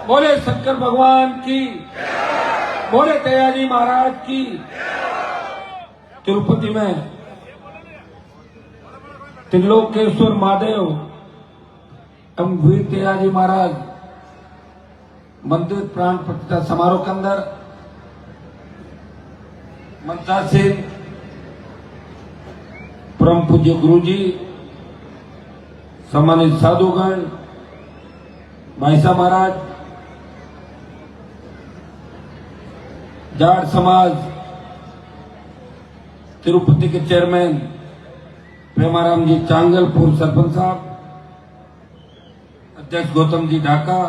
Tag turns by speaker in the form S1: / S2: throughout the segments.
S1: बोले शंकर भगवान की, बोले दयाजी महाराज की। तिरुपति में त्रिलोकेश्वर महादेव एवं वीर दयाजी महाराज मंदिर प्राण प्रतिष्ठा समारोह के अंदर मंत्रासीन परम पूज्य गुरु जी, सम्मानित साधुगण, भाई साहब महाराज, जाट समाज तिरुपति के चेयरमैन प्रेमाराम जी चांगल, पूर्व सरपंच साहब, अध्यक्ष गौतम जी ढाका,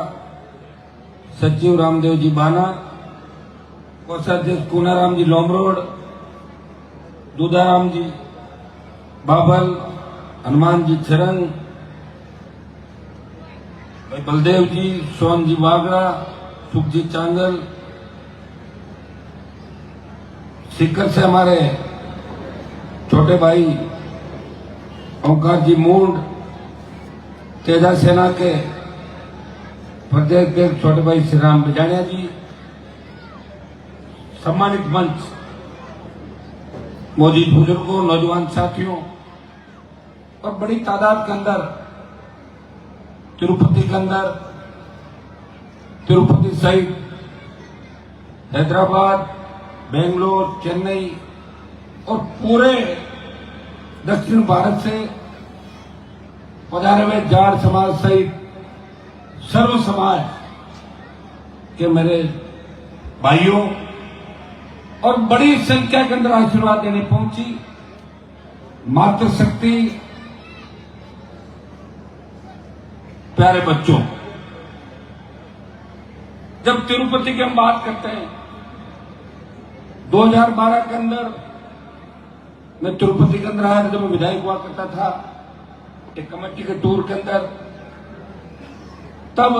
S1: सचिव रामदेव जी बाना, कोषाध्यक्ष कूनाराम जी लोमरोड, दूधाराम जी बाबल, हनुमान जी छरंग, भाई बलदेव जी, सोन जी वागड़ा, सुखजी चांगल, सीकर से हमारे छोटे भाई ओंकार जी मूंड, तेजा सेना के प्रदेश के छोटे भाई श्री राम बिजानिया जी, सम्मानित मंच, मौजूद बुजुर्गों, नौजवान साथियों और बड़ी तादाद के अंदर तिरुपति के अंदर, तिरुपति सहित हैदराबाद, बेंगलोर, चेन्नई और पूरे दक्षिण भारत से पधारे हुए जाट समाज सहित सर्व समाज के मेरे भाइयों और बड़ी संख्या के अंदर आशीर्वाद देने पहुंची मातृशक्ति, प्यारे बच्चों। जब तिरुपति की हम बात करते हैं, 2012 के अंदर मैं तिरुपति के अंदर आया था, जब मैं विधायक हुआ करता था एक कमेटी के टूर के अंदर। तब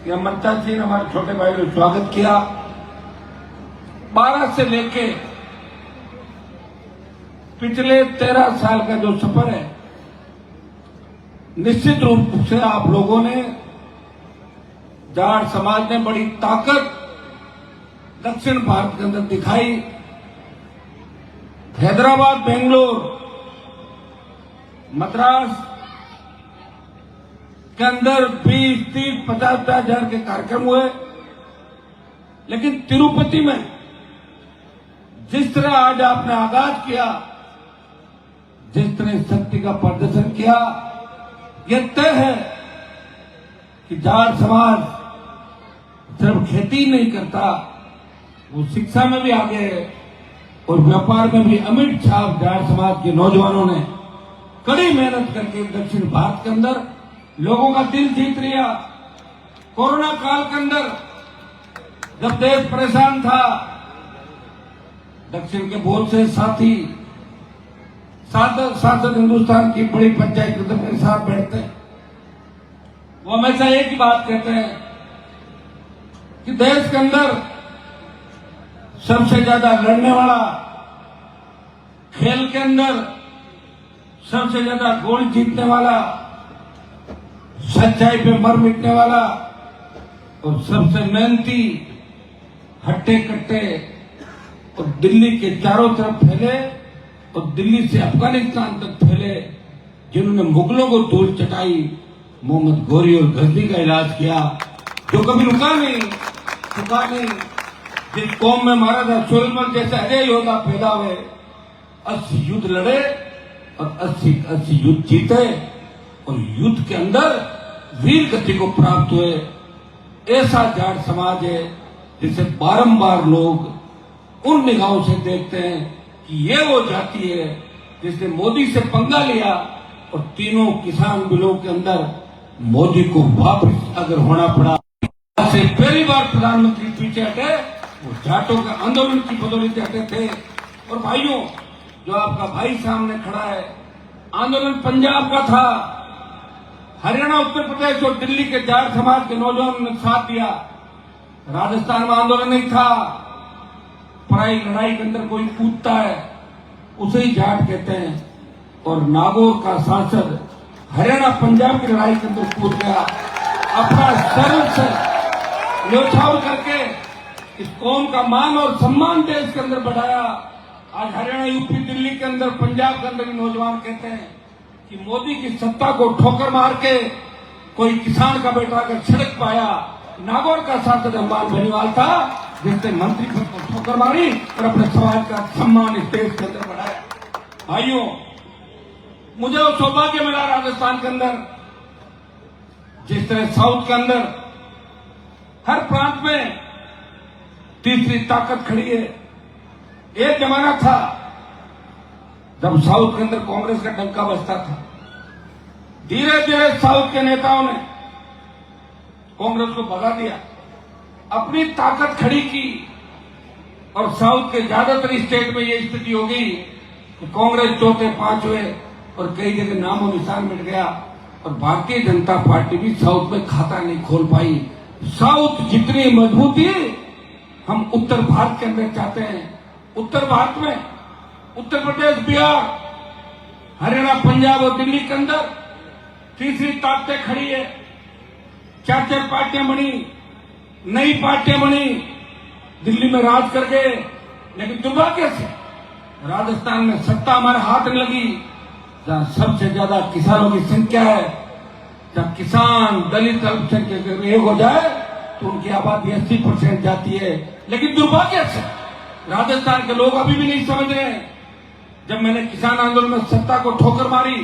S1: यह मंचा जी ने हमारे छोटे भाई ने स्वागत किया। 12 से लेके पिछले 13 साल का जो सफर है, निश्चित रूप से आप लोगों ने, जाट समाज ने बड़ी ताकत दक्षिण भारत के अंदर दिखाई। हैदराबाद, बेंगलोर, मद्रास के अंदर 20, 30, 50 हजार के कार्यक्रम हुए, लेकिन तिरुपति में जिस तरह आज आपने आगाज किया, जिस तरह शक्ति का प्रदर्शन किया, यह तय है कि जाट समाज सिर्फ खेती नहीं करता, वो शिक्षा में भी आगे है और व्यापार में भी अमिट छाप जाट समाज के नौजवानों ने कड़ी मेहनत करके दक्षिण भारत के अंदर लोगों का दिल जीत लिया। कोरोना काल के अंदर जब देश परेशान था, दक्षिण के बहुत से साथी सांसद हिंदुस्तान की बड़ी पंचायत के मेरे साथ बैठते हैं, वो हमेशा एक ही बात कहते हैं कि देश के अंदर सबसे ज्यादा लड़ने वाला, खेल के अंदर सबसे ज्यादा गोल्ड जीतने वाला, सच्चाई पे मर मिटने वाला और सबसे मेहनती, हट्टे कट्टे और दिल्ली के चारों तरफ फैले और दिल्ली से अफगानिस्तान तक फैले, जिन्होंने मुगलों को धूल चटाई, मोहम्मद गोरी और गजनी का इलाज किया, जो कभी रुका नहीं। जिस कौम में महाराजा सुलेमान जैसे अजय योद्धा पैदा हुए, 80 युद्ध लड़े और 80 युद्ध जीते और युद्ध के अंदर वीर गति को प्राप्त हुए। ऐसा जाट समाज है जिसे बारंबार लोग उन निगाहों से देखते हैं कि ये वो जाति है जिसने मोदी से पंगा लिया और तीनों किसान बिलों के अंदर मोदी को वापस अगर होना पड़ा, से पहली बार प्रधानमंत्री पीछे हटे, वो जाटों के आंदोलन की बदौलत हटे थे। और भाइयों, जो आपका भाई सामने खड़ा है, आंदोलन पंजाब का था, हरियाणा, उत्तर प्रदेश और दिल्ली के जाट समाज के नौजवानों ने साथ दिया। राजस्थान में आंदोलन नहीं था। पराई लड़ाई के अंदर कोई कूदता है उसे ही जाट कहते हैं। और नागौर का सांसद हरियाणा पंजाब की लड़ाई के अंदर कूद गया, अपना सर्व से न्यौछावर करके इस कौम का मान और सम्मान देश के अंदर बढ़ाया। आज हरियाणा, यूपी, दिल्ली के अंदर, पंजाब के अंदर भी नौजवान कहते हैं कि मोदी की सत्ता को ठोकर मार के कोई किसान का बेटा अगर छिड़क पाया, नागौर का सांसद हनुमान बेनीवाल था जिसने मंत्री पद को ठोकर मारी और अपने समाज का सम्मान इस देश के अंदर बढ़ाया। भाइयों, मुझे वो सौभाग्य मिला राजस्थान के अंदर, जिस तरह साउथ के अंदर हर प्रांत में तीसरी ताकत खड़ी है। एक जमाना था जब साउथ के अंदर कांग्रेस का डंका बजता था। धीरे धीरे साउथ के नेताओं ने कांग्रेस को भगा दिया, अपनी ताकत खड़ी की और साउथ के ज्यादातर स्टेट में यह स्थिति हो गई कि कांग्रेस चौथे पांचवें और कई जगह नामो निशान मिट गया और भारतीय जनता पार्टी भी साउथ में खाता नहीं खोल पाई। साउथ जितनी मजबूती हम उत्तर भारत के अंदर चाहते हैं। उत्तर भारत में उत्तर प्रदेश, बिहार, हरियाणा, पंजाब और दिल्ली के अंदर तीसरी ताकतें खड़ी है। चार चार पार्टियां बनी, नई पार्टियां बनी, दिल्ली में राज कर गए। लेकिन दुर्भाग्य से राजस्थान में सत्ता हमारे हाथ में लगी, जहां सबसे ज्यादा किसानों की संख्या है, जब किसान, दलित, अल्पसंख्यक एक हो जाए तो उनकी आबादी 80% जाती है। लेकिन दुर्भाग्य से राजस्थान के लोग अभी भी नहीं समझ रहे हैं। जब मैंने किसान आंदोलन में सत्ता को ठोकर मारी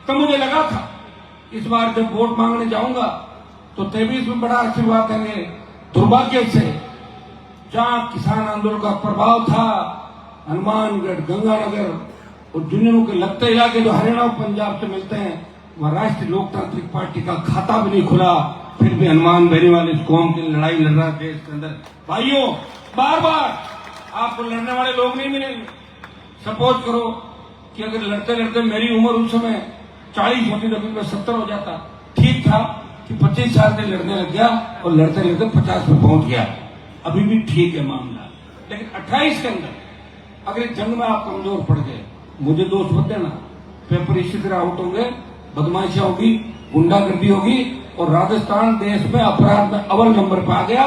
S1: तो मुझे लगा था इस बार जब वोट मांगने जाऊंगा तो 23 में बड़ा आशीर्वाद देंगे। दुर्भाग्य से जहां किसान आंदोलन का प्रभाव था, हनुमानगढ़, गंगानगर और जुन्नू के लगते इलाके जो हरियाणा और पंजाब से मिलते हैं, वह राष्ट्रीय लोकतांत्रिक पार्टी का खाता भी नहीं खुला। फिर भी हनुमान बेनीवाल इस कौम की लड़ाई लड़ रहा है देश के अंदर। भाइयों, बार बार आपको लड़ने वाले लोग नहीं मिलेंगे। सपोज करो कि अगर लड़ते लड़ते मेरी उम्र उस समय 40 होती तो मैं 70 हो जाता। ठीक था कि 25 साल से लड़ने लग गया और लड़ते लड़ते 50 में पहुंच गया। अभी भी ठीक है मामला। लेकिन 28 के अंदर अगर इस जंग में आप कमजोर पड़ गए, मुझे दोष मत देना, पेपर इसी तरह आउट होंगे, बदमाशियां होगी, गुंडागर्दी होगी और राजस्थान देश में अपराध में अव्वल नंबर पर आ गया।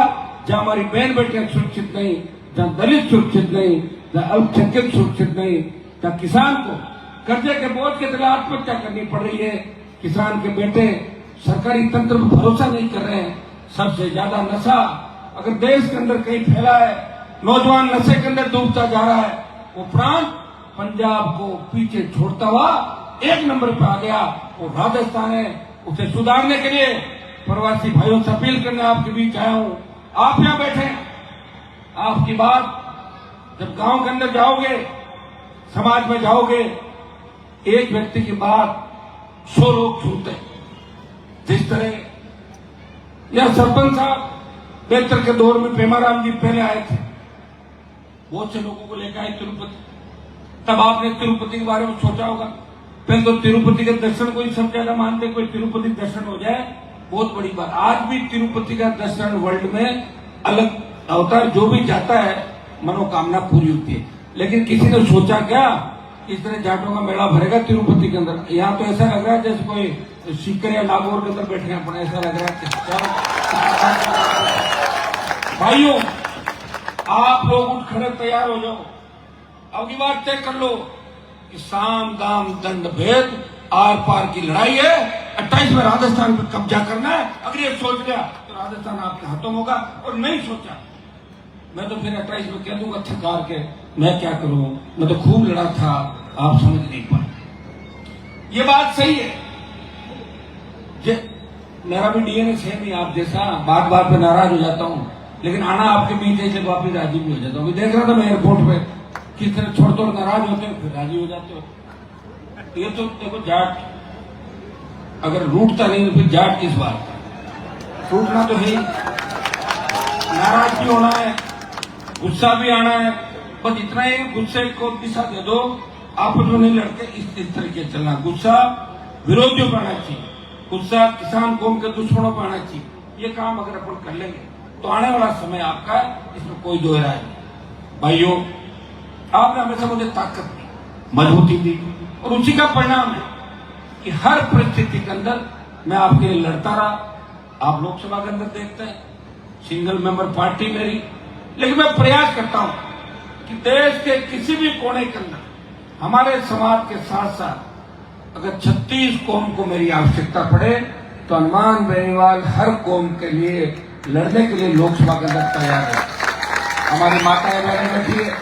S1: जहां हमारी बहन बेटियां सुरक्षित नहीं, जहां दलित सुरक्षित नहीं, जहां अल्पसंख्यक सुरक्षित नहीं, जहां किसान को कर्जे के बोझ के तले आत्महत्या करनी पड़ रही है, किसान के बेटे सरकारी तंत्र पर भरोसा नहीं कर रहे हैं। सबसे ज्यादा नशा अगर देश के अंदर कहीं फैला है, नौजवान नशे के अंदर डूबता जा रहा है, वो प्रांत पंजाब को पीछे छोड़ता हुआ 1 नंबर पर आ गया। वो राजस्थान है। उसे सुधारने के लिए प्रवासी भाइयों से अपील करने आपके बीच आया हूं। आप यहां बैठे, आपकी बात जब गांव के अंदर जाओगे, समाज में जाओगे, एक व्यक्ति की बात 100 लोग सुनते हैं। जिस तरह यह सरपंच साहब बेहतर के दौर में पेमाराम जी पहले आए थे, बहुत से लोगों को लेकर आए तिरुपति। तब आपने तिरुपति के बारे में सोचा होगा। पहले तो तिरुपति के दर्शन को ही सब ज्यादा मानते, कोई तिरुपति दर्शन हो जाए बहुत बड़ी बात। आज भी तिरुपति का दर्शन वर्ल्ड में अलग होता है, जो भी जाता है मनोकामना पूरी होती है। लेकिन किसी ने सोचा क्या इस तरह जाटों का मेला भरेगा तिरुपति के अंदर? यहाँ तो ऐसा लग रहा है जैसे कोई सीकर या नागौर के अंदर बैठे हैं अपने, ऐसा लग रहा है। भाइयों, आप लोग उठ खड़े तैयार हो जाओ। अब की बात तय कर लो कि साम दाम दंड भेद आर पार की लड़ाई है। 28 में राजस्थान पर कब्जा करना है। अगर ये सोच लिया तो राजस्थान आपके हाथों में होगा, और नहीं सोचा मैं तो फिर 28 में कह दूंगा थकार के मैं क्या करूं, मैं तो खूब लड़ा था, आप समझ नहीं पाए। ये बात सही है, मेरा भी डीएनए सेम ही आप जैसा, बात बात पे नाराज हो जाता हूं, लेकिन आना आपके बीच ऐसे वापिस राजी भी हो जाता हूं। देख रहा था मैं एयरपोर्ट पे किस तरह छोड़ तोड़ नाराज होते हो फिर राजी हो जाते हो। ये तो देखो जाट अगर रूठता नहीं तो फिर जाट किस बात का, रूठना तो है ही, नाराज भी होना है, गुस्सा भी आना है, बस इतना ही गुस्से को दिशा दे दो, आपस में नहीं लड़के इस तरीके चलना। गुस्सा विरोधियों पर आना चाहिए, गुस्सा किसान कौम के दुश्मनों पर आना चाहिए। ये काम अगर अपन कर लेंगे तो आने वाला समय आपका, इसमें कोई दो राय नहीं। भाइयों, आपने हमेशा मुझे ताकत दी, मजबूती दी, और उसी का परिणाम है कि हर परिस्थिति के अंदर मैं आपके लिए लड़ता रहा, आप लोकसभा के अंदर देखते हैं सिंगल मेंबर पार्टी मेरी, लेकिन मैं प्रयास करता हूं कि देश के किसी भी कोने के अंदर हमारे समाज के साथ साथ अगर 36 कौम को मेरी आवश्यकता पड़े तो हनुमान बेनीवाल हर कौम के लिए लड़ने के लिए लोकसभा के अंदर तैयार है। हमारी माताएं बहनें बैठी है।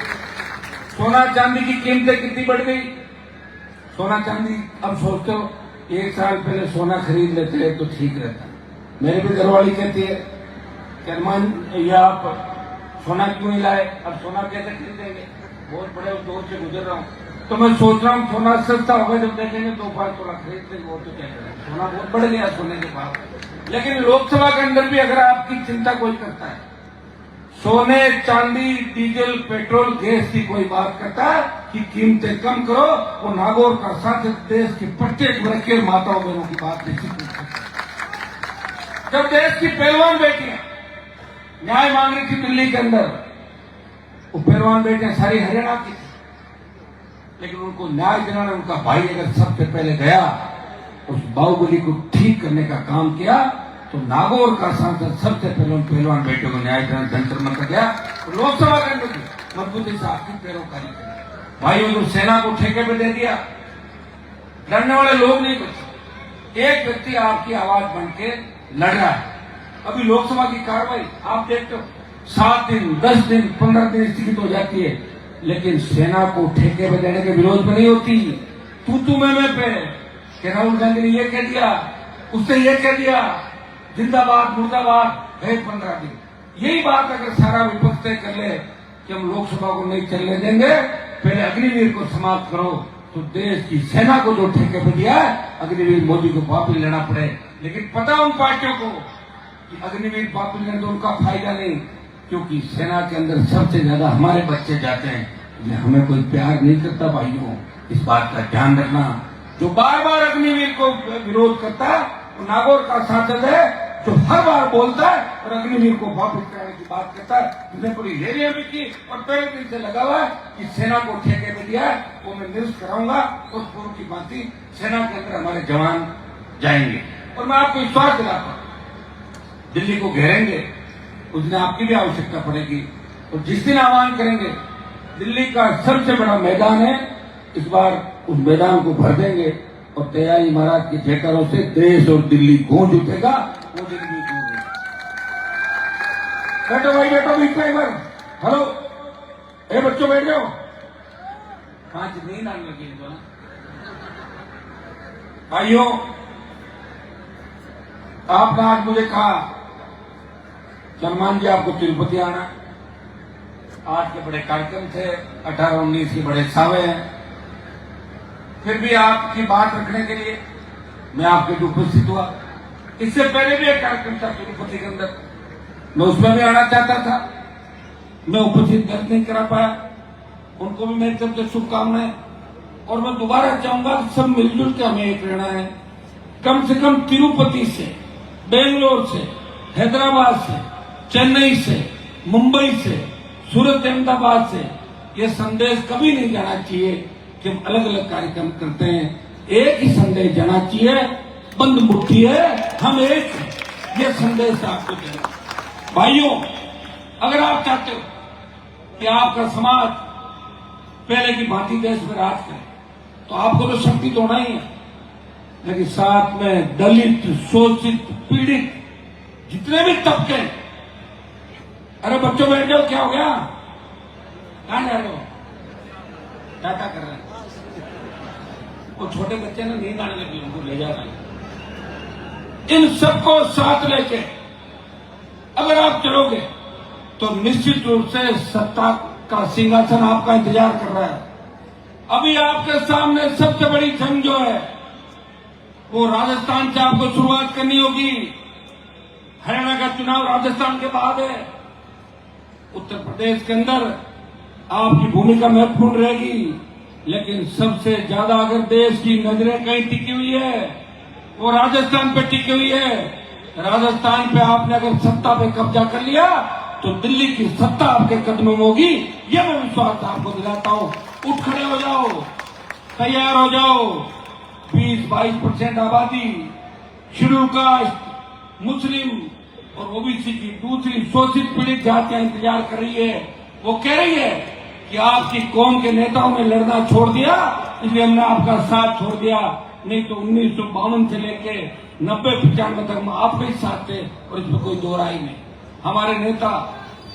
S1: सोना चांदी की कीमतें कितनी बढ़ गई। सोना चांदी अब सोचते हो 1 साल पहले सोना खरीद लेते तो ठीक रहता। मेरी भी घरवाली कहती है कि हनुमान या आप सोना क्यों नहीं लाए, अब सोना कैसे खरीदेंगे, बहुत बड़े दौर से गुजर रहा हूं। तो मैं सोच रहा हूं सोना सस्ता होगा, जब देखेंगे 2-5 तोला खरीद लेंगे, वो तो क्या करें, सोना बहुत बढ़ गया सोने के बाद। लेकिन लोकसभा के अंदर भी अगर आपकी चिंता कोई करता है, सोने चांदी डीजल पेट्रोल गैस की कोई बात करता है कि कीमतें कम करो, वो नागौर का साथ देश की प्रत्येक वर्ग के माताओं बहनों की बात निश्चित रूप से। जब देश की पहलवान बेटियां न्याय मांग रही थी दिल्ली के अंदर, वो पहलवान बेटियां सारी हरियाणा की थी, लेकिन उनको न्याय दिलाने उनका भाई अगर सबसे पहले गया उस बाहुबली को ठीक करने का काम किया, तो नागौर का सांसद सबसे पहले उन पहलवान बेटियों को न्याय दिलाने जंतर मंतर गया। तो लोकसभा के अंदर भी मजबूती से आपकी पैरोकारी करें। भाइयों को सेना को ठेके पे दे दिया, लड़ने वाले लोग नहीं बचे, एक व्यक्ति आपकी आवाज बन के लड़ रहा है। अभी लोकसभा की कार्रवाई आप देखते हो 7 दिन 10 दिन 15 दिन स्थगित हो जाती है, लेकिन सेना को ठेके पे देने के विरोध में नहीं होती। तू मैं पे कि राहुल गांधी ने ये कह दिया, उसने ये कह दिया, जिंदाबाद मुर्दाबाद गए 15 दिन। यही बात अगर सारा विपक्ष तय कर ले कि हम लोकसभा को नहीं चलने देंगे, पहले अग्निवीर को समाप्त करो, तो देश की सेना को जो ठेके पे दिया है अग्निवीर मोदी को वापस लेना पड़े। लेकिन पता उन पार्टियों को कि अग्निवीर वापस लेने तो उनका फायदा नहीं, क्योंकि सेना के अंदर सबसे ज्यादा हमारे बच्चे जाते हैं। ये हमें कोई प्यार नहीं करता भाइयों, इस बात का ध्यान रखना। जो बार बार अग्निवीर को विरोध करता है वो नागौर का सांसद है, जो हर बार बोलता है और अग्निवीर को वापस कराने की बात करता है। उसने पूरी रैलियां भी की और पहले दिन से लगा हुआ है कि सेना को ठेके में दिया है, वो मैं निरस्त कराऊंगा और पूर्व की भांति सेना के अंदर हमारे जवान जाएंगे। और मैं आपको विश्वास दिलाता हूं, दिल्ली को घेरेंगे उस दिन आपकी भी आवश्यकता पड़ेगी, और जिस दिन आह्वान करेंगे दिल्ली का सबसे बड़ा मैदान है, इस बार उस मैदान को भर देंगे और तैयारी महाराज के जयकारों से देश और दिल्ली गूंज उठेगा। वो दिन भी दूर है। बैठो भाई बैठो, बीच में एक बार हेलो, ए बच्चों बैठ जाओ, कहां से नींद आने लगी इनको ना। भाइयों, आपने आज मुझे कहा सलमान जी आपको तिरुपति आना, आज के बड़े कार्यक्रम थे, 18-19 के बड़े सावे हैं, फिर भी आपकी बात रखने के लिए मैं आपके जो उपस्थित हुआ। इससे पहले भी एक कार्यक्रम था तिरुपति के अंदर, मैं उसमें भी आना चाहता था, मैं उपस्थित नहीं करा पाया, उनको भी मेरी तरफ से शुभकामनाएं। और मैं दोबारा चाहूंगा कि सब मिलजुल के हमें एक रहना है। कम से कम तिरुपति से, बेंगलोर से, हैदराबाद से, चेन्नई से, मुंबई से, सूरत अहमदाबाद से ये संदेश कभी नहीं जाना चाहिए कि हम अलग अलग कार्यक्रम करते हैं। एक ही संदेश जाना चाहिए, बंद मुट्ठी है, हम एक हैं। ये संदेश आपको देना। भाइयों, अगर आप चाहते हो कि आपका समाज पहले की भांति देश में राज करे, तो आपको तो शक्ति तो होना ही है, लेकिन साथ में दलित, शोषित, पीड़ित जितने भी तबके, अरे बच्चों बैठ जाओ, क्या हो गया, कहां जा रहे हो, टाटा कर रहे हैं, वो छोटे बच्चे ने नींद आने लगी, उनको ले जा रहे हैं। इन सबको साथ लेके अगर आप चलोगे तो निश्चित रूप से सत्ता का सिंहासन आपका इंतजार कर रहा है। अभी आपके सामने सबसे बड़ी जंग जो है वो राजस्थान से आपको शुरुआत करनी होगी। हरियाणा का चुनाव राजस्थान के बाद है। उत्तर प्रदेश के अंदर आपकी भूमिका महत्वपूर्ण रहेगी, लेकिन सबसे ज्यादा अगर देश की नजरें कहीं टिकी हुई है वो राजस्थान पे टिकी हुई है। राजस्थान पे आपने अगर सत्ता पे कब्जा कर लिया तो दिल्ली की सत्ता आपके कदमों में होगी, ये मैं विश्वास आपको दिलाता हूं। उठ खड़े हो जाओ, तैयार हो जाओ। 20-22% आबादी, शेड्यूल कास्ट, मुस्लिम और ओबीसी की दूसरी शोषित पीड़ित जातियां इंतजार कर रही है। वो कह रही है कि आपकी कौम के नेताओं ने लड़ना छोड़ दिया, इसलिए हमने आपका साथ छोड़ दिया। नहीं तो 1952 से लेके 90-95 तक हम आपके ही साथ थे और इसमें कोई दो राय नहीं। हमारे नेता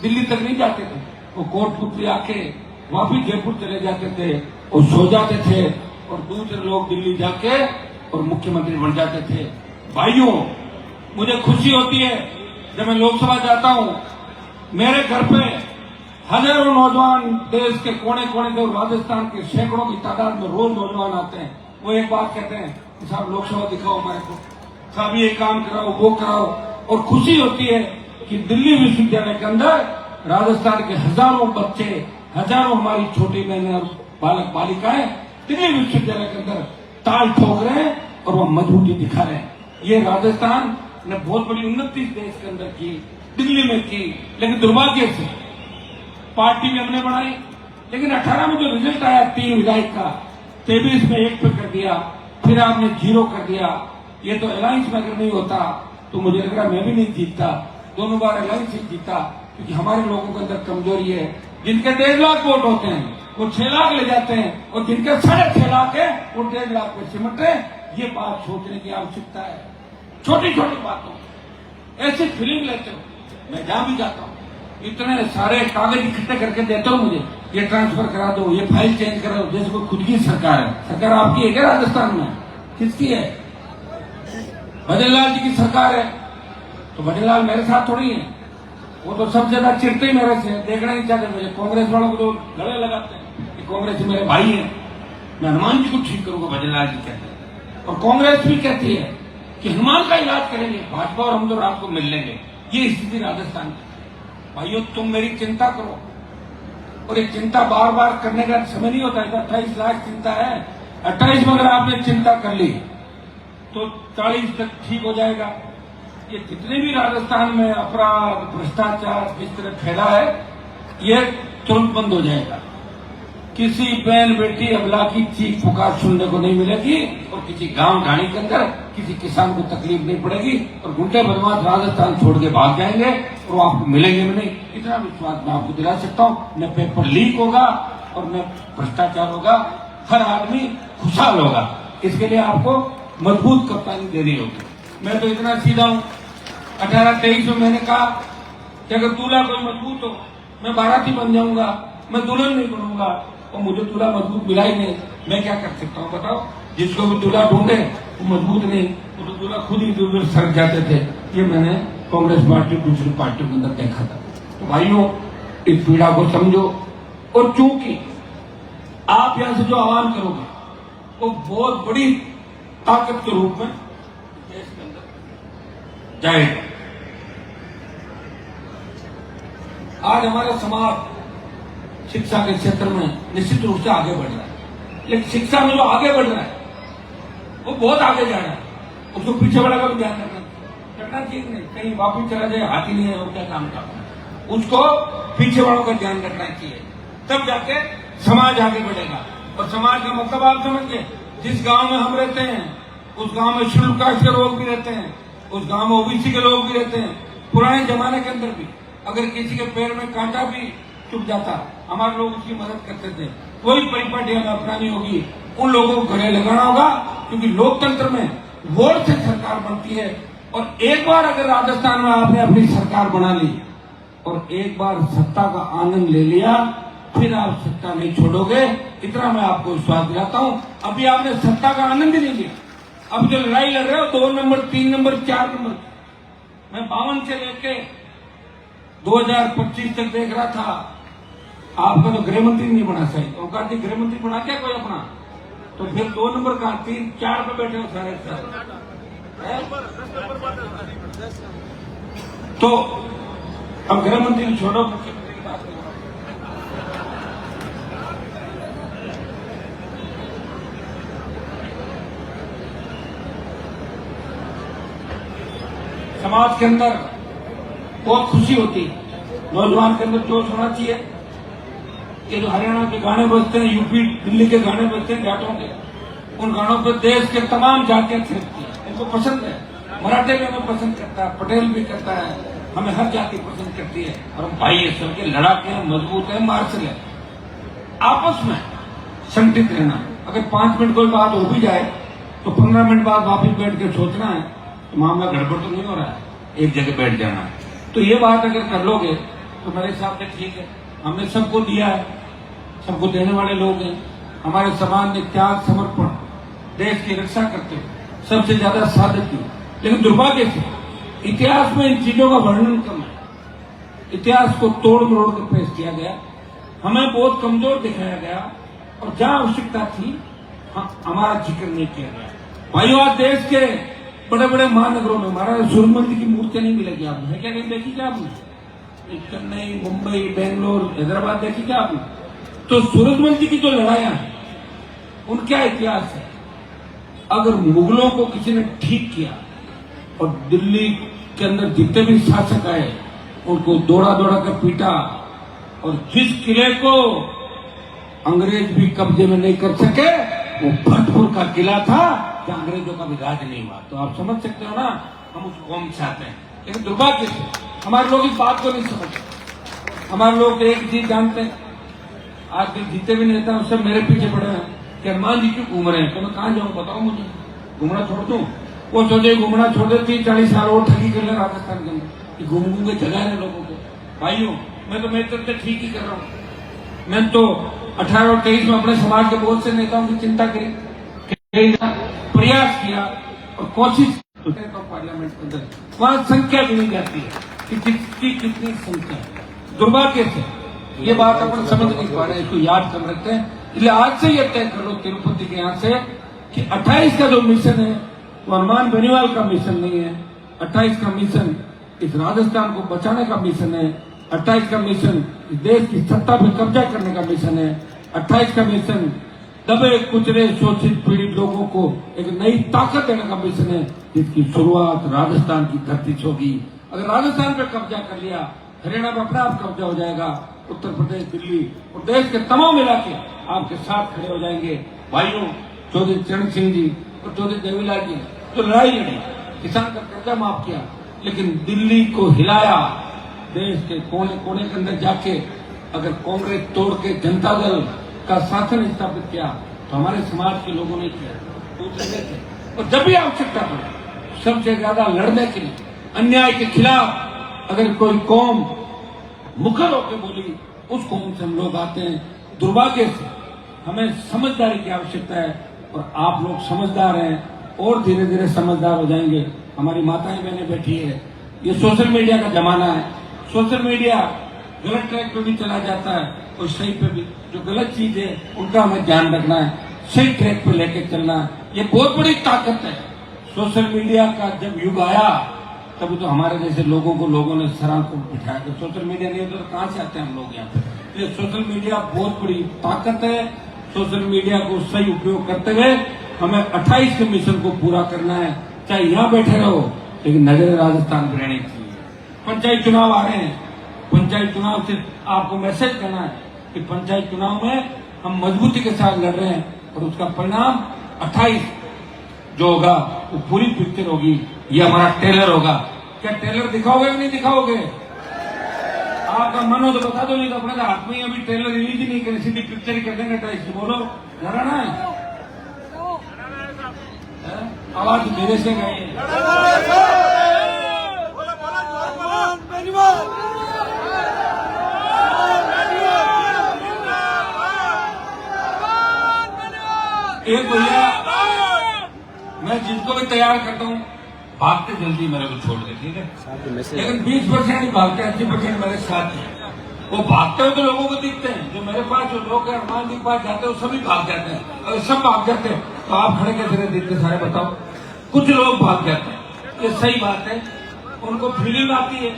S1: दिल्ली तक नहीं जाते थे, वो कोटपुतली आके वापिस जयपुर चले जाते थे और सो जाते थे और दूसरे लोग दिल्ली जाके और मुख्यमंत्री बन जाते थे। भाइयों, मुझे खुशी होती है जब मैं लोकसभा जाता हूं, मेरे घर पे हजारों नौजवान देश के कोने कोने से, राजस्थान के सैकड़ों की तादाद में रोज नौजवान आते हैं। वो एक बात कहते हैं कि साहब लोकसभा दिखाओ हमारे को, साहब ये काम कराओ वो कराओ। और खुशी होती है कि दिल्ली विश्वविद्यालय के अंदर राजस्थान के हजारों बच्चे, हजारों हमारी छोटी बहनें और बालक बालिकाएं दिल्ली विश्वविद्यालय के अंदर ताल ठोक रहे हैं और वो मजबूती दिखा रहे हैं। ये राजस्थान ने बहुत बड़ी उन्नति देश के अंदर की, दिल्ली में की, लेकिन दुर्भाग्य से पार्टी भी हमने बनाई, लेकिन 18 में जो रिजल्ट आया 3 विधायक का, 23 में 1 पे कर दिया, फिर आपने 0 कर दिया। ये तो अलायंस में अगर नहीं होता तो मुझे लग रहा मैं भी नहीं जीतता। दोनों बार अलायंस ही जीता, क्योंकि हमारे लोगों के अंदर कमजोरी है। जिनके 1.5 लाख वोट होते हैं वो 6 लाख ले जाते हैं, और जिनके 6.5 लाख है वो 1.5 लाख पे सिमट रहे। ये बात सोचने की आवश्यकता है। छोटी छोटी बातों ऐसी फीलिंग लेते हो। मैं जहां भी जाता हूँ इतने सारे कागज इकट्ठे करके देते हो, मुझे ये ट्रांसफर करा दो, ये फाइल चेंज करा दो, जैसे कोई खुद की सरकार है। सरकार आपकी है क्या राजस्थान में? किसकी है? भजनलाल जी की सरकार है, तो भजनलाल मेरे साथ थोड़ी है। वो तो सबसे ज्यादा चिढ़ते ही मेरे से, देखना नहीं चाहते मुझे। कांग्रेस वालों को तो गले लगाते हैं कि कांग्रेस मेरे भाई है, मैं हनुमान जी को ठीक करूंगा, भजनलाल जी कहते हैं। और कांग्रेस भी कहती है कि हनुमान का इलाज करेंगे भाजपा और हम तो रात को मिल लेंगे। ये स्थिति राजस्थान की। भाइयों, तुम मेरी चिंता करो, और ये चिंता बार बार करने का समय नहीं होता है। 28 लाख चिंता है, 28 में अगर आपने चिंता कर ली तो 40 तक ठीक हो जाएगा। ये जितने भी राजस्थान में अपराध, भ्रष्टाचार इस तरह फैला है, ये तुरंत बंद हो जाएगा। किसी बहन बेटी अबला की चीख पुकार सुनने को नहीं मिलेगी, और किसी गांव ढाणी के अंदर किसी किसान को तकलीफ नहीं पड़ेगी, और गुंडे बदमाश राजस्थान छोड़ के भाग जाएंगे और वो आपको मिलेंगे भी नहीं। इतना विश्वास मैं आपको दिला सकता हूँ। न पेपर लीक होगा और न भ्रष्टाचार होगा, हर आदमी खुशहाल होगा। इसके लिए आपको मजबूत कप्तानी देनी होगी। मैं तो इतना सीधा हूँ, 18-23 में मैंने कहा कि अगर दूल्हा कोई मजबूत हो मैं बाराती बन जाऊंगा, मैं दुल्हन नहीं बनूंगा। और मुझे दूल्हा मजबूत मिला ही नहीं, मैं क्या कर सकता हूँ बताओ? जिसको भी दूल्हा ढूंढे वो मजबूत नहीं, वो तो दूल्हा खुद ही दूर सड़क जाते थे। ये मैंने कांग्रेस पार्टी दूसरी पार्टियों के अंदर देखा था। तो भाइयों, इस पीड़ा को समझो, और चूंकि आप यहां से जो आह्वान करोगे वो बहुत बड़ी ताकत के रूप में देश के अंदर जाएगा। आज हमारा समाज शिक्षा के क्षेत्र में निश्चित रूप से आगे बढ़ रहा है, लेकिन शिक्षा में जो आगे बढ़ रहा है वो बहुत आगे जा रहा है। उसको पीछे वाला का भी ध्यान रखना चाहिए। नहीं कहीं वापिस चला जाए, हाथी नहीं है और क्या काम का, उसको पीछे वालों का ध्यान रखना चाहिए, तब जाके समाज आगे बढ़ेगा। और समाज का मतलब आप समझिए, जिस गांव में हम रहते हैं उस गांव में शेड्यूल कास्ट के लोग भी रहते हैं, उस गांव में ओबीसी के लोग भी रहते हैं। पुराने जमाने के अंदर भी अगर किसी के पैर में कांटा भी चुभ जाता, हमारे लोग उसकी मदद करते थे। कोई परिपाटी हमें अपनानी होगी, उन लोगों को गले लगाना होगा, क्योंकि लोकतंत्र में वोट से सरकार बनती है। और एक बार अगर राजस्थान में आपने अपनी सरकार बना ली और एक बार सत्ता का आनंद ले लिया, फिर आप सत्ता नहीं छोड़ोगे। इतना मैं आपको विश्वास दिलाता हूं। अभी आपने सत्ता का आनंद ही नहीं लिया। अब जो लड़ाई लड़ रहे हो 2 नंबर, 3 नंबर, 4 नंबर, मैं 52 से लेके 2025 तक देख रहा था, आपका तो गृह मंत्री नहीं बना सही। तो कहा गृह मंत्री बना क्या कोई अपना? तो फिर 2 नंबर का 3, 4 पे बैठे हो सारे सारे। तो अब गृह मंत्री छोड़ो, मुख्यमंत्री की बात करो। समाज के अंदर बहुत खुशी होती है, नौजवान के अंदर जोश होना चाहिए। ये जो हरियाणा के गाने बजते हैं, यूपी दिल्ली के गाने बजते हैं जाटों के, उन गानों पर देश के तमाम जातियां थिरकती हैं, इनको पसंद है। मराठे भी हमें पसंद करता है, पटेल भी करता है, हमें हर जाति पसंद करती है। और हम भाई है, सबके लड़ाके हैं, मजबूत है, मार्शल है। आपस में संगठित रहना। अगर 5 मिनट कोई बात हो भी जाए तो 15 मिनट बाद वापिस बैठ के सोचना है तो मामला गड़बड़ तो नहीं हो रहा है, एक जगह बैठ जाना है। तो ये बात अगर कर लोगे तो मेरे हिसाब से ठीक है। हमने सबको दिया है, सबको देने वाले लोग हैं। हमारे समाज ने त्याग, समर्पण, देश की रक्षा करते हुए सबसे ज्यादा साधक की। लेकिन दुर्भाग्य से इतिहास में इन चीजों का वर्णन कम है। इतिहास को तोड़ मरोड़ कर पेश किया गया, हमें बहुत कमजोर दिखाया गया, और जहां आवश्यकता थी हमारा जिक्र नहीं किया गया। भाइयों, आज देश के बड़े बड़े महानगरों में महाराज सूर्यमंदिर की मूर्तियां नहीं मिलेगी। आपने है क्या? नहीं देखी क्या आपने? चेन्नई, मुंबई, बेंगलोर, हैदराबाद देखी क्या आपने? तो सूरजमल जी की जो लड़ाइयां हैं उनका इतिहास है। अगर मुगलों को किसी ने ठीक किया और दिल्ली के अंदर जितने भी शासक आए उनको दौड़ा दौड़ा कर पीटा, और जिस किले को अंग्रेज भी कब्जे में नहीं कर सके वो भटपुर का किला था जहां अंग्रेजों का भी राज नहीं हुआ। तो आप समझ सकते हो ना हम उस कौम चाहते हैं। लेकिन दुर्भाग्य से हमारे लोग इस बात को नहीं समझते। हमारे लोग एक चीज जानते हैं, आज के जीते भी नेता उससे मेरे पीछे पड़े हैं कि हनुमान जी क्यों घूम रहे हैं। तो मैं कहां जाऊं, बताओ मुझे, घूमना छोड़ दूं? वो सोचे घूमना छोड़ दे, 30-40 साल और ठगी कर ले राजस्थान के अंदर, घूम घूम के जगह है लोगों को। भाइयों, मैं तो मेरी तरफ से ठीक ही कर रहा हूं। मैं तो 18 और 23 में अपने समाज के बहुत से नेताओं की चिंता करी, प्रयास किया और कोशिश तो पार्लियामेंट के अंदर वहां संख्या भी नहीं जाती है कि किसकी कितनी संख्या है। दुर्भाग्य से ये बात अपन समझ नहीं पा रहे हैं, इसको याद कर रखते हैं। इसलिए आज से ये तय कर लो तिरुपति के यहाँ से कि 28 का जो मिशन है वो हनुमान बेनीवाल का मिशन नहीं है। 28 का मिशन इस राजस्थान को बचाने का मिशन है। 28 का मिशन इस देश की सत्ता पर कब्जा करने का मिशन है। 28 का मिशन दबे कुचले शोषित पीड़ित लोगों को एक नई ताकत देने का मिशन है, जिसकी शुरुआत राजस्थान की धरती से होगी। अगर राजस्थान पर कब्जा कर लिया, हरियाणा में अपना आप कब्जा हो जाएगा, उत्तर प्रदेश, दिल्ली और देश के तमाम इलाके आपके साथ खड़े हो जाएंगे। भाइयों, चौधरी चरण सिंह जी और चौधरी देवीलाल जी तो लड़ाई लड़ी, किसान का कर्जा माफ किया, लेकिन दिल्ली को हिलाया। देश के कोने कोने के अंदर जाके अगर कांग्रेस तोड़ के जनता दल का शासन स्थापित किया तो हमारे समाज के लोगों ने किया, दूसरे थे। और जब भी आवश्यकता पड़े सबसे ज्यादा लड़ने के लिए, अन्याय के खिलाफ अगर कोई कौम मुखर होकर बोली, उस कौम से हम लोग आते हैं। दुर्भाग्य से हमें समझदारी की आवश्यकता है और आप लोग समझदार हैं और धीरे धीरे समझदार हो जाएंगे। हमारी माताएं बहनें बैठी है, ये सोशल मीडिया का जमाना है। सोशल मीडिया गलत ट्रैक पे भी चला जाता है और सही पे भी। जो गलत चीज है उनका हमें ध्यान रखना है, सही ट्रैक पे लेके चलना है। ये बहुत बड़ी ताकत है। सोशल मीडिया का जब युग आया तभी तो हमारे जैसे लोगों को लोगों ने सराह को बिठाया कि सोशल मीडिया नहीं होता तो कहां से आते हैं हम लोग यहाँ पे। ये सोशल मीडिया बहुत बड़ी ताकत है। सोशल मीडिया को सही उपयोग करते हुए हमें 28 के मिशन को पूरा करना है। चाहे यहाँ बैठे रहो, लेकिन नजर राजस्थान पर रहनी चाहिए। पंचायत चुनाव आ रहे हैं, पंचायत चुनाव से आपको मैसेज करना है कि पंचायत चुनाव में हम मजबूती के साथ लड़ रहे हैं और उसका परिणाम 28 जो होगा वो पूरी पिक्चर होगी। ये हमारा ट्रेलर होगा। क्या ट्रेलर दिखाओगे कि नहीं दिखाओगे? आपका मन हो तो बता दो, नहीं तो अपने हाथ में अभी ट्रेलर रिलीज ही नहीं करें, सीधी पिक्चर ही कर देंगे। 28 बोलो, लड़ाना है? आवाज मेरे से गई है। एक भैया, मैं जिसको भी तैयार करता हूँ भागते जल्दी मेरे को छोड़ दे, ठीक है? लेकिन 20% ही भागते, 80% मेरे साथ हैं। वो भागते हुए तो लोगों को दिखते हैं। जो मेरे पास जो लोग हनुमान जी के पास जाते हैं वो सभी भाग जाते हैं। अगर सब भाग जाते हैं तो आप खड़े कैसे दिखते सारे, बताओ? कुछ लोग भाग जाते हैं, ये सही बात है। उनको फीलिंग आती है,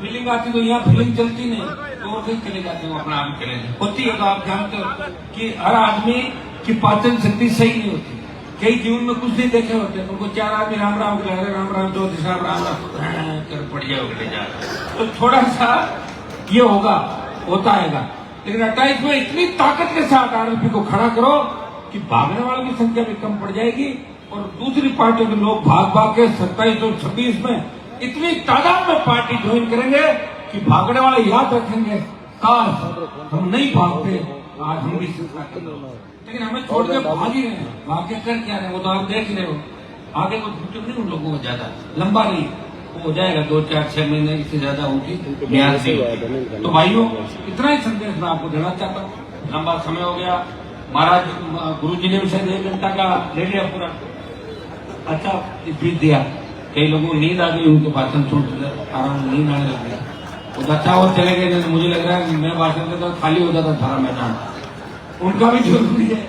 S1: फीलिंग आती तो यहाँ फीलिंग चलती नहीं, तो वो कहीं चले जाते हैं, अपना आप चले होती है। तो आप जानते हो कि हर आदमी की पाचन शक्ति सही नहीं होती। कई जीवन में कुछ नहीं देखे होते, उनको 4 आदमी राम राम कह रहे, राम राम, ज्योति साहब राम राम कर पड़ जाओगे, तो थोड़ा सा ये होगा, होता आएगा। लेकिन 28 में इतनी ताकत के साथ आरएलपी को खड़ा करो कि भागने वालों की संख्या भी कम पड़ जाएगी और दूसरी पार्टी के लोग भाग भाग के 27 और 26 में इतनी तादाद में पार्टी ज्वाइन करेंगे कि भागने वाले याद रखेंगे, काश हम नहीं भागते, आज हम भी सिलसिला कर रहे हैं। लेकिन हमें छोड़ के भाग ही रहे हैं। भाग के कर क्या रहे, वो तो आप देख रहे हो। आगे को फ्यूचर नहीं उन लोगों का ज्यादा लंबा नहीं, वो हो जाएगा 2, 4, 6 महीने, इससे ज्यादा उनकी म्याद नहीं। तो भाइयों, इतना ही संदेश मैं आपको देना चाहता हूँ। लंबा समय हो गया, महाराज गुरु जी ने भी शायद 1 घंटा का ले लिया पूरा। अच्छा स्पीच दिया, कई लोगों को नींद आ गई, उनके भाषण सुनते आराम नींद आने लग गया। वो अच्छा वो चले गए, जैसे मुझे लग रहा है मैं भाषण देता खाली हो जाता सारा मैदान। उनका भी जरूरी है।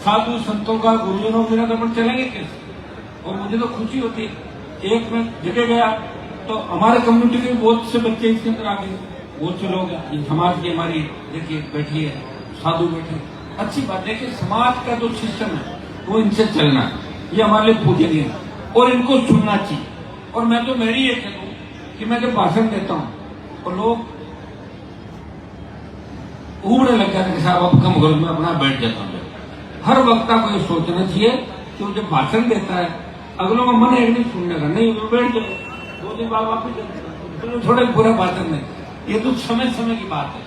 S1: साधु संतों का, गुरुजनों बिना तो अपन चलेंगे कैसे। और मुझे तो खुशी होती है, एक मैं जगह गया तो हमारे कम्युनिटी के बहुत से बच्चे इसके अंदर आ गए, बहुत से लोग हैं समाज की, हमारी देखिए बैठी है, साधु बैठे, अच्छी बात। देखिए समाज का जो सिस्टम है वो इनसे चलना है, ये हमारे लिए पूजनीय है और इनको सुनना चाहिए। और मैं तो मेरी ये कहता हूँ कि मैं जब भाषण देता हूँ और लोग उबड़ने लग जाते हैं, साहब अब कम करो, मैं अपना बैठ जाता हूँ। हर वक्ता को ये सोचना चाहिए कि वो जब भाषण देता है अगलों का मन है नहीं सुनने का, नहीं वो बैठ जाओ 2 दिन बाद वापिस थोड़े बुरा भाषण नहीं, ये तो समय समय की बात है।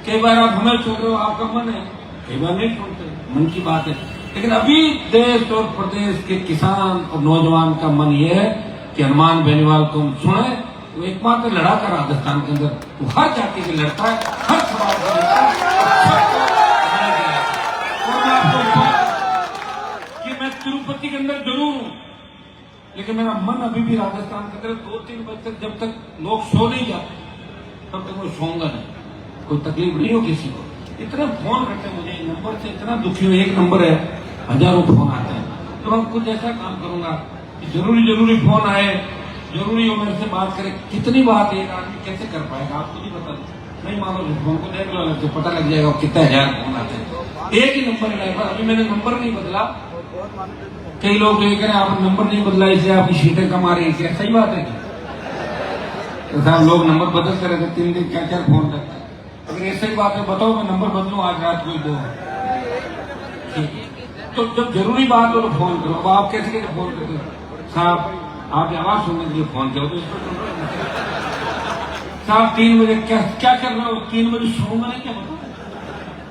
S1: कई बार आप हमें सुन रहे हो, आपका मन है, कई बार नहीं सुनते, मन की बात है। लेकिन अभी देश और प्रदेश के किसान और नौजवान का मन ये है कि हनुमान बेनीवाल को हम सुने। वो एकमात्र लड़ाका राजस्थान के अंदर, वो हर जाति के लड़ता है, हर समाज का लड़ता है। और मैं आपको कि मैं तिरुपति के अंदर जरूर हूं, लेकिन मेरा मन अभी भी राजस्थान के अंदर 2-3 बजे तक, जब तक लोग सो नहीं जाते तब तक मैं सोऊंगा नहीं। कोई तकलीफ नहीं हो किसी को। इतने फोन करते हैं मुझे, नंबर से इतना दुखी हूँ, एक नंबर है, हजारों फोन आते हैं। तो मैं कुछ ऐसा काम करूंगा कि जरूरी फोन आए, जरूरी हो मेरे से बात करे। कितनी बात एक आदमी कैसे कर पाएगा, आपको नहीं पता, नहीं मानो फोन को देख लो अलग से, पता लग जाएगा कितने हजार फोन आते हैं। एक ही नंबर है, अभी मैंने नंबर नहीं बदला। कई लोग तो ये कह रहे हैं आप नंबर नहीं बदला इसलिए आपकी सीटें कम आ रही है, क्या सही बात है क्या? तो साहब लोग नंबर बदलते रहते, 3 दिन 4 फोन करते हैं। अगर ऐसी ही बात है बताओ, मैं नंबर बदलूं आज रात को 2। तो जब जरूरी बात हो तो फोन करो। अब आप कैसे फोन करते हो, साहब आपकी आवाज सुनने के लिए फोन करो, तो साहब 3 बजे क्या कर रहे हो, 3 बजे सोऊंगा नहीं क्या बताओ।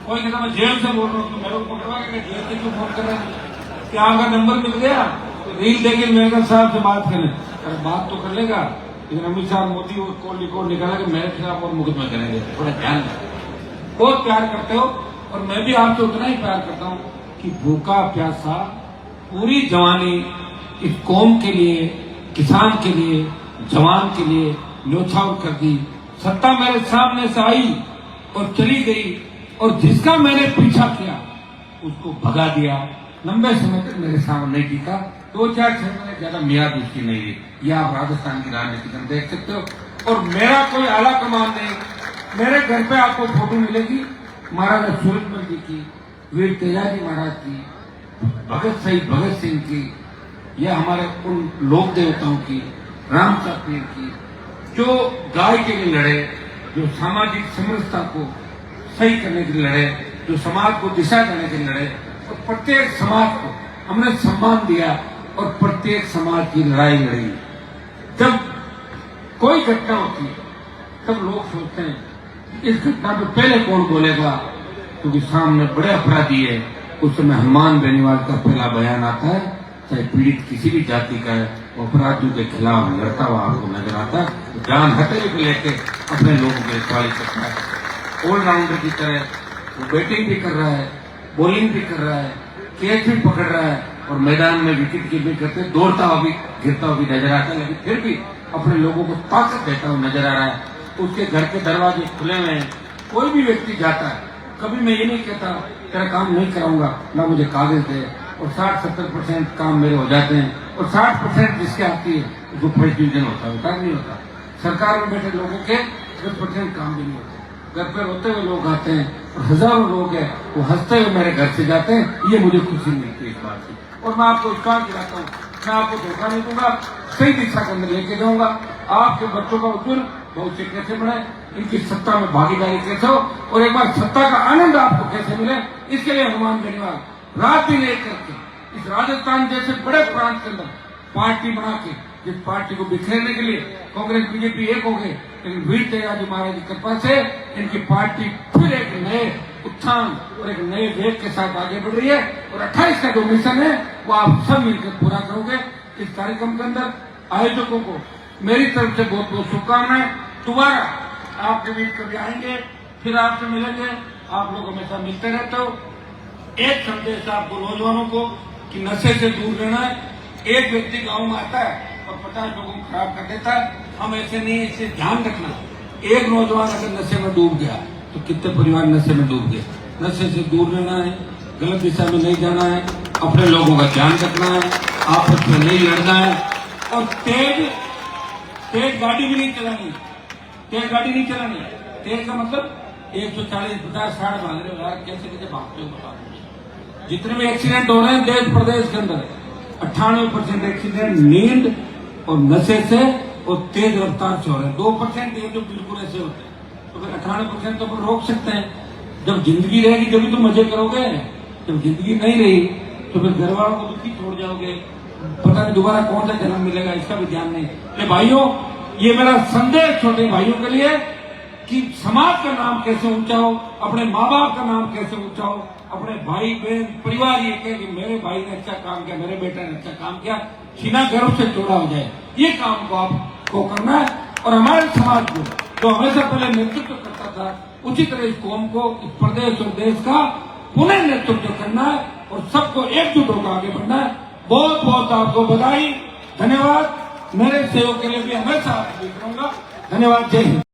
S1: कोई कहता मैं जेल से बोल रहा हूँ, तो मेरे को पकड़वा के जेल से क्यों फोन कर रहे हैं? क्या आपका नंबर मिल गया तो रील देखे मेरे साहब से बात करें। अरे बात तो कर लेगा, लेकिन अमित शाह मोदी को निकाला कि मेरे खिलाफ और मुकदमा करेंगे। थोड़ा ध्यान रखें। बहुत प्यार करते हो और मैं भी आपसे उतना ही प्यार करता हूँ कि भूखा प्यासा पूरी जवानी इस कौम के लिए, किसान के लिए, जवान के लिए न्योछावर कर दी। सत्ता मेरे सामने से आई और चली गई, और जिसका मैंने पीछा किया उसको भगा दिया। लंबे समय तक मेरे सामने नहीं टिका, 2-4-6 महीने ज्यादा मियाद उसकी नहीं रही। यह आप राजस्थान की राजनीति में देख सकते हो। और मेरा कोई आला कमान नहीं। मेरे घर पे आपको फोटो मिलेगी महाराजा सूरजमल जी की, वीर तेजाजी महाराज की, भगत सिंह की, यह हमारे उन लोक देवताओं की, रामचंद्र पीर की, जो गाय के लिए लड़े, जो सामाजिक समरसता को सही करने के लिए लड़े, जो समाज को दिशा देने के लिए लड़े। और प्रत्येक समाज को हमने सम्मान दिया और प्रत्येक समाज की लड़ाई लड़ी। जब कोई घटना होती है तब लोग सोचते हैं इस घटना पे पहले कौन बोलेगा, क्योंकि सामने बड़े अपराधी है। उस समय हनुमान बेनीवाल का पहला बयान आता है, चाहे पीड़ित किसी भी जाति का है, वो अपराधियों के खिलाफ लड़ता हुआ आपको नजर आता है। तो जान हथेली को लेके अपने लोगों के सवाल करता है। ऑलराउंडर की तरह वो बैटिंग भी कर रहा है, बॉलिंग भी कर रहा है, कैच भी पकड़ रहा है और मैदान में विकेट कीपिंग करते दौड़ता हुआ भी, गिरता हुआ भी नजर आता है। लेकिन फिर भी अपने लोगों को ताकत देता हुआ नजर आ रहा है। उसके घर के दरवाजे खुले हुए हैं, कोई भी व्यक्ति जाता है, कभी मैं ये नहीं कहता तेरा काम नहीं कराऊंगा, ना मुझे कागज दे। और 60-70% काम मेरे हो जाते हैं। और 60% जिसके आती है उसको फर्स्ट डिवीजन होता है, नहीं होता। सरकार में बैठे लोगों के 10% काम भी नहीं होता। घर पे रोते हुए लोग आते हैं और हजारों लोग हैं वो हंसते हुए मेरे घर से जाते हैं। ये मुझे खुशी मिलती है इस बात की। और मैं आपको विश्वास दिलाता हूँ, मैं आपको धोखा नहीं दूंगा, सही दिशा के अंदर लेके जाऊंगा। आपके बच्चों का उज्जवल भविष्य कैसे बढ़े, इनकी सत्ता में भागीदारी कैसे हो, और एक बार सत्ता का आनंद आपको कैसे मिले, इसके लिए हनुमान बेनीवाल रात दिन एक करके इस राजस्थान जैसे बड़े प्रांत के अंदर पार्टी बना के जिस पार्टी को बिखेरने के लिए कांग्रेस बीजेपी एक हो गए, लेकिन वीर तेजाजी महाराज की कृपा से इनकी पार्टी फिर एक नए उत्थान और एक नए वेग के साथ आगे बढ़ रही है। और 28 का जो मिशन है वो आप सब मिलकर पूरा करोगे। इस कार्यक्रम के अंदर आयोजकों को मेरी तरफ से बहुत बहुत शुभकामनाएं। दोबारा आपके बीच कभी आएंगे, फिर आपसे मिलेंगे। आप लोग हमेशा मिलते रहते हो। एक संदेश आपको नौजवानों को कि नशे से दूर रहना है। एक व्यक्ति गांव में आता है और 50 लोगों को खराब कर देता है। हम ऐसे नहीं, इसे ध्यान रखना। एक नौजवान अगर नशे में डूब गया तो कितने परिवार नशे में डूब गए। नशे से दूर रहना है, गलत दिशा में नहीं जाना है, अपने लोगों का ध्यान रखना है, आपस में नहीं लड़ना है और तेज गाड़ी भी नहीं चलानी। तेज गाड़ी नहीं चलानी। तेज का मतलब 140, 50, 60 भाग रहे हो यार, कैसे कैसे भागते हो बता। जितने भी एक्सीडेंट हो रहे हैं देश प्रदेश के अंदर 98% एक्सीडेंट नींद और नशे से और तेज रफ्तार से हो रहे हैं। 2% ये जो बिल्कुल ऐसे होते हैं। तो फिर 98% तो अपन रोक सकते हैं। जब जिंदगी रहेगी तभी तो मजे करोगे। जब जिंदगी नहीं रही तो फिर घर वालों को दुखी छोड़ जाओगे। पता नहीं दोबारा कौन सा जन्म मिलेगा, इसका भी ध्यान नहीं। ये भाइयों, ये मेरा संदेश छोटे भाइयों के लिए कि समाज का नाम कैसे ऊंचा हो, अपने माँ बाप का नाम कैसे ऊंचा हो, अपने भाई बहन परिवार ये कहे कि मेरे भाई ने अच्छा काम किया, मेरे बेटे ने अच्छा काम किया, सीना गर्व से जोड़ा हो जाए। ये काम को आपको करना है। और हमारे समाज को जो हमेशा पहले नेतृत्व करता था, उसी तरह इस कौम को, इस प्रदेश और देश का पुनः नेतृत्व करना है और सबको एकजुट होकर आगे बढ़ना है। बहुत बहुत आपको बधाई, धन्यवाद। मेरे सहयोग के लिए भी हमेशा आपको करूंगा। धन्यवाद। जय हिंद।